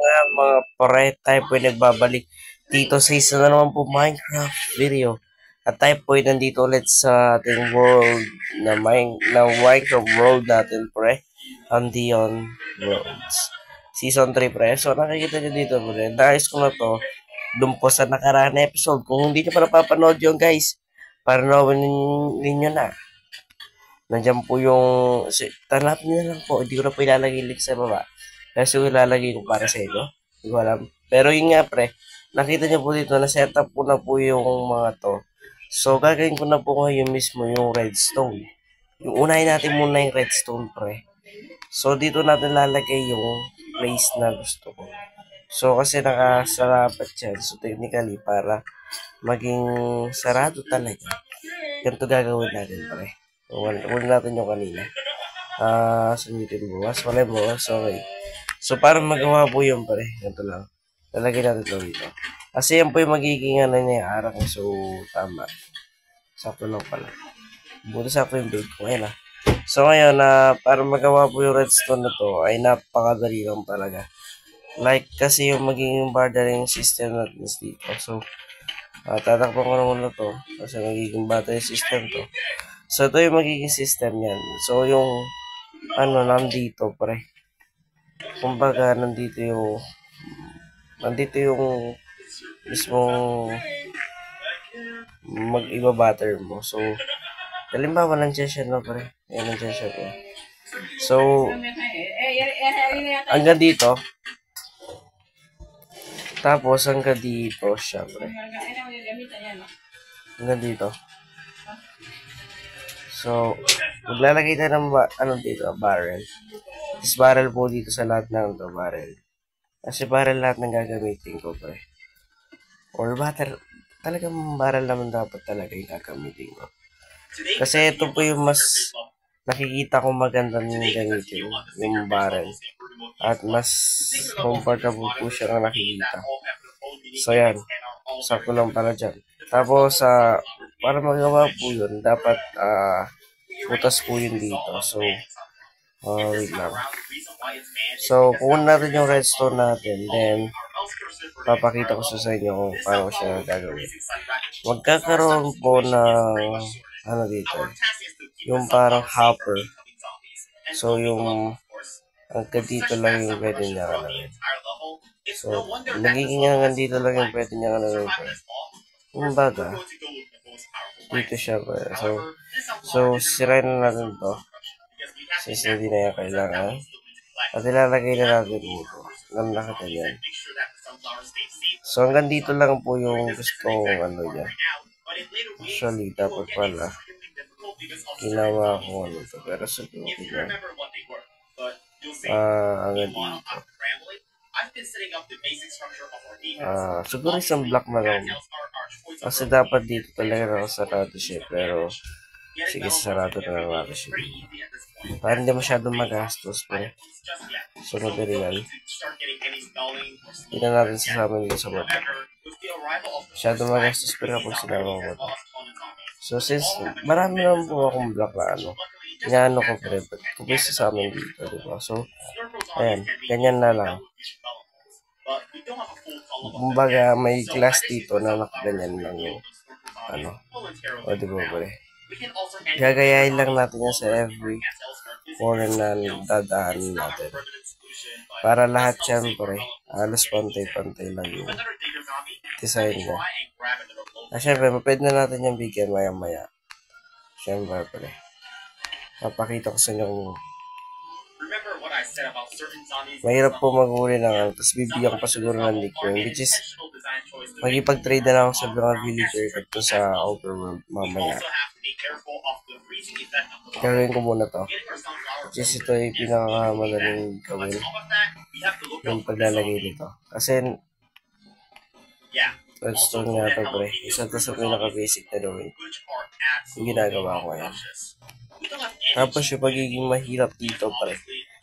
nga mga pre, tayo po nagbabalik dito sa isa na naman po Minecraft video. At tayo po ay nandito ulit sa ating world na Minecraft world natin pre. Andeon Worlds. Season 3 pre. So nakikita nyo dito pre. Nais ko na to dun po sa nakaraan na episode. Kung hindi nyo pa napapanood yun guys, panoorin ninyo na. Nandiyan po yung, tanapin nyo lang po, hindi ko na po ilalagay link sa baba. Kasi ilalagay ko para sa inyo. Hindi ko alam. Pero yun nga pre, nakita nyo po dito na setup ko na po yung mga to. So gagawin ko na po ngayon mismo yung redstone. Yung unahin natin muna yung redstone pre. So dito natin lalagay yung place na gusto ko. So kasi nakasarapat yan. So technically para maging sarado talaga. Ganito gagawin natin pre. Huwag natin yung kanina. Sumitin buwas. Wala yung buwas. Okay. So, para magawa po yun pare. Ganito lang. Lalagay natin ito dito. Kasi yan po yung magiging ano niya. Arang. So, tama. Sakto lang pala. Buti sakto yung build ko. Ayan So, ngayon, para magawa po yung redstone na to, ay napakadali lang talaga. Like, kasi yung magiging bordering system natin is dito. So, tatakpan ko na muna to. Kasi magiging battery system to. So, ito yung magiging system yan. So, yung, nandito, pre. Kumbaga, nandito yung mismong mag-iba-batter mo. So, halimbawa, nandiyan siya, no, pre. Ayan, nandiyan siya, pre. So, hanggang dito. Tapos, hanggang dito siya, pre. Hanggang dito. So, maglalagay tayo ng barrel. This barrel po dito sa lahat ng barrel. Kasi barrel lahat ng gagamitin ko, pre. Or talagang barrel naman dapat talaga yung gagamitin ko. Kasi ito po yung mas nakikita ko maganda ng gamitin, yung barrel. At mas comfortable po siya na nakikita. So, yan. Sakto lang para dyan. Tapos, para magawa po yun, dapat butas po yun dito. So, wait lang. So, kunin natin yung redstone natin. Then, papakita ko sa inyo kung paano siya gagawin. Magkakaroon po ng, dito, yung parang hopper. So, yung, hanggang dito lang yung pwede niya kalagin. So, nagiging hanggang dito lang yung pwede niya kalagin. Kumbaga, dito siya pa. So sirain na natin to. Since hindi na yan kailangan. At ilalagay na natin dito. Ganda ka yan. So hanggang dito lang po yung gusto kong niya. Actually, dapat pala ginawa ko to. Pero subukin niya. Hanggang dito. Siguro isang block na lang. Kasi dapat dito talaga nakasarado siya. Pero, sige, sarado na lang natin siya. Para hindi masyadong magastos. Pero, so, material. Hindi na natin sasama dito sa bata. Masyadong magastos pero kapag sinama ko bata. So, since marami naman po akong block na inaano ko pre, but kung sasama dito, diba? So, ayan, ganyan na lang. Kumbaga, may glass dito na nakaganyan lang yung diba pre? Gagayahin lang natin yan sa every corner na dadaan natin. Para lahat yan pre, halos pantay-pantay lang yung design niya. Syempre, pwede na natin yung bigyan maya-maya. Syempre pre. Papakita ko sa inyo kung mahirap po mag-uri ng tapos bibigyan ko pa siguro ng nickname, which is magipag-trade na lang ako sa mga villager dito sa overworld mamaya. Gagawin ko muna to. Which is ito yung pinakamadaling gawin yung paglalagay dito. Kasi redstone nga ito pre. Isa ito sa pinaka-basic na gawin. Yung ginagawa ko yan. Tapos yung pagiging mahirap dito pre.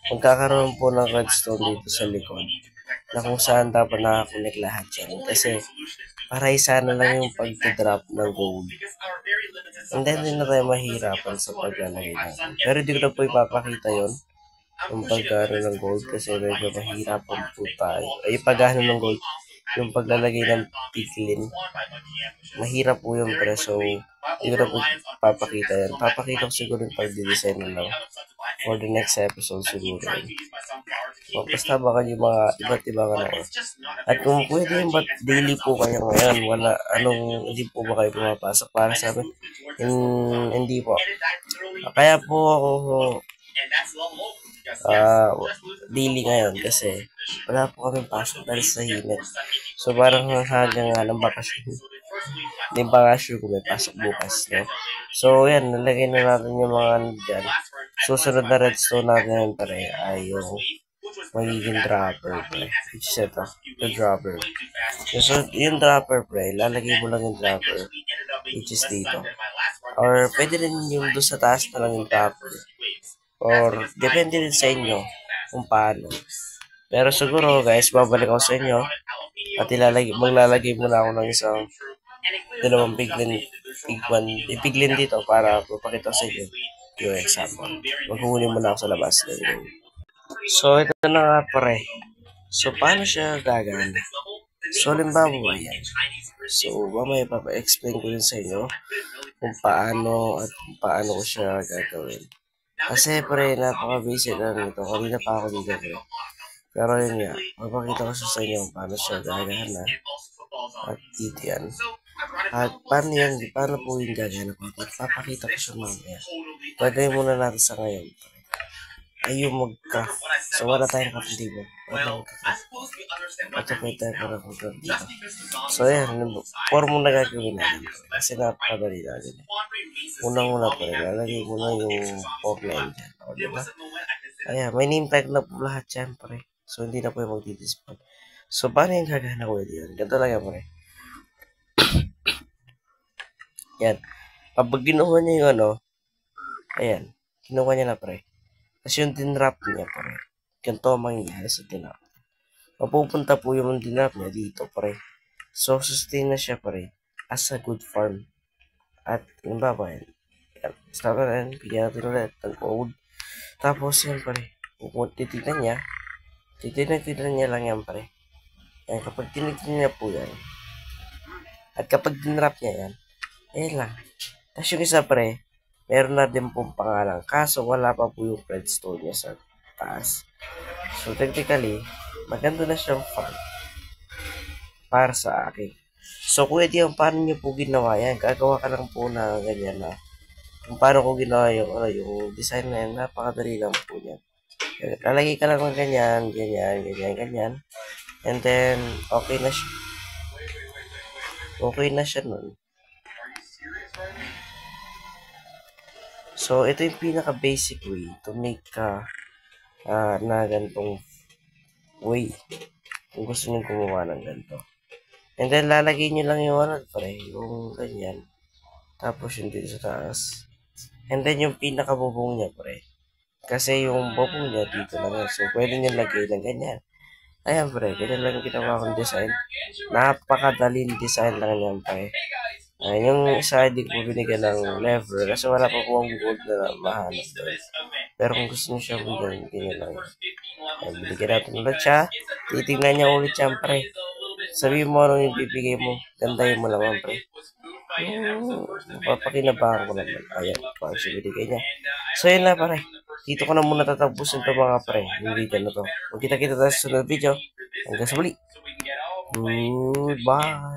Magkakaroon po ng redstone dito sa likod na kung saan dapat nakakunik lahat yan. Kasi para isa na lang yung pag-drop ng gold. And then, hindi na tayo mahirapan sa paglalagay natin. Pero di ko na po ipapakita yun. yung pagkano ng gold kasi medyo mahirapan po tayo. Ay, pagkano ng gold, yung paglalagay ng piglin, mahirap po yung pre. So, hindi ko na po papakita yan. Papakita ko siguro yung pag-design na lang for the next episode siguro. So, basta baka yung mga iba't ibang ano. At kung pwede yung ba't daily po kayo ngayon, wala, hindi po ba kayo pumapasok para sa amin? Hindi po. Kaya po ako daily ngayon kasi wala po kami pasok dahil sa init. So parang hanggang nga ng bakasyon. Hindi pa nga sure kung may pasok bukas, no? So yan, nalagay na natin yung mga dyan. Susunod na redstone natin yun pare ay yung magiging dropper pre. Which is ito, the dropper. So yung dropper pre, lalagay mo lang yung dropper which is dito. Or pwede rin yung doon sa taas na lang yung dropper. Or depende rin sa inyo kung paano. Pero siguro guys, babalik ako sa inyo at maglalagay muna ako ng isang dalawang piglin dito para papakita sa inyo yung example. Maghuhuli muna ako sa labas. So ito na nga pare. So paano siya gagana? So limbawa yan. So mamaya papa-explain ko rin sa inyo kung paano at kung paano ko siya gagawin. Kasi pre, napaka-basic lang ito. Kanina pa ako dito pre. Pero yun nga, mapakita ko sa inyo paano siya gagana. At dito yan. At paano po yung gagana po? At papakita ko siya mamaya. Pagay muna natin sa ngayon. Ay yung mag-craft. So wala tayong craft dito. Wala mag-craft. At pwede tayo para mag-craft dito. So yan, 4 muna gagawin natin. Kasi napakadali natin. Unang-una pa rin, lalagay mo na yung pork line dyan. O, diba? Ayan, may name tag na po lahat yan, pare. So, hindi na po yung magdidispawn. So, paano yung gagana ko yun? Ganito lang yan, pare. Yan. Kapag ginuha niya yung ano, ayan, kinuha niya na, pare. Tapos yung dinrap niya, pare. Ganito ang mangyayari sa dinrap. Mapupunta po yung dinrap niya dito, pare. So, sustain na siya, pare, as a good farm. At yung baba yan. Stop na yan. Bigyan natin ulit ng code. Tapos yan pare. Kung titignan niya. Titignan niya lang yan pare. Yan. Kapag tinignan niya po yan. At kapag dinrap niya yan. Ayan lang. Tapos yung isa pare. Meron na din pong pangalan. Kaso wala pa po yung redstone niya sa taas. So technically. Maganda na siyang farm. Para sa akin. So, kung ito yung paano nyo po ginawa yan, gagawa ka lang po na ganyan na. Kung paano ko ginawa yung design na yan, napakadali lang po yan. Lalagay ka lang ng ganyan, ganyan. And then, okay na siya. Okay na siya nun. So, ito yung pinaka-basic way to make na ganitong way. Kung gusto nyo gumawa ng ganito. And then, lalagay nyo lang yung pare, yung ganyan. Tapos, yung dito sa taas. And then, yung pinakabubong niya, pare. Kasi yung bubong niya dito lang. So, pwede nyo lagay ng ganyan. Ayan, pare. Ganyan lang yung ginawa kong design. Napakadaling design lang yan, pare. Yung isa, hindi ko binigyan ng lever. Kasi wala pa po ang gold na mahanap doon. Pero kung gusto nyo siya binigyan, ganyan lang. Binigyan natin ulit siya. Titignan niya ulit siya, pare. Sabihin mo anong yung bibigay mo. Gandahin mo lang, pre. Papakinabahan ko naman. Ayan, parang siya binigay niya. So, yun na, pare. Dito ko na muna tatapusin ito, mga pare. Yung video na to. Magkita-kita tayo sa sunod video. Hanggang sa muli. Goodbye.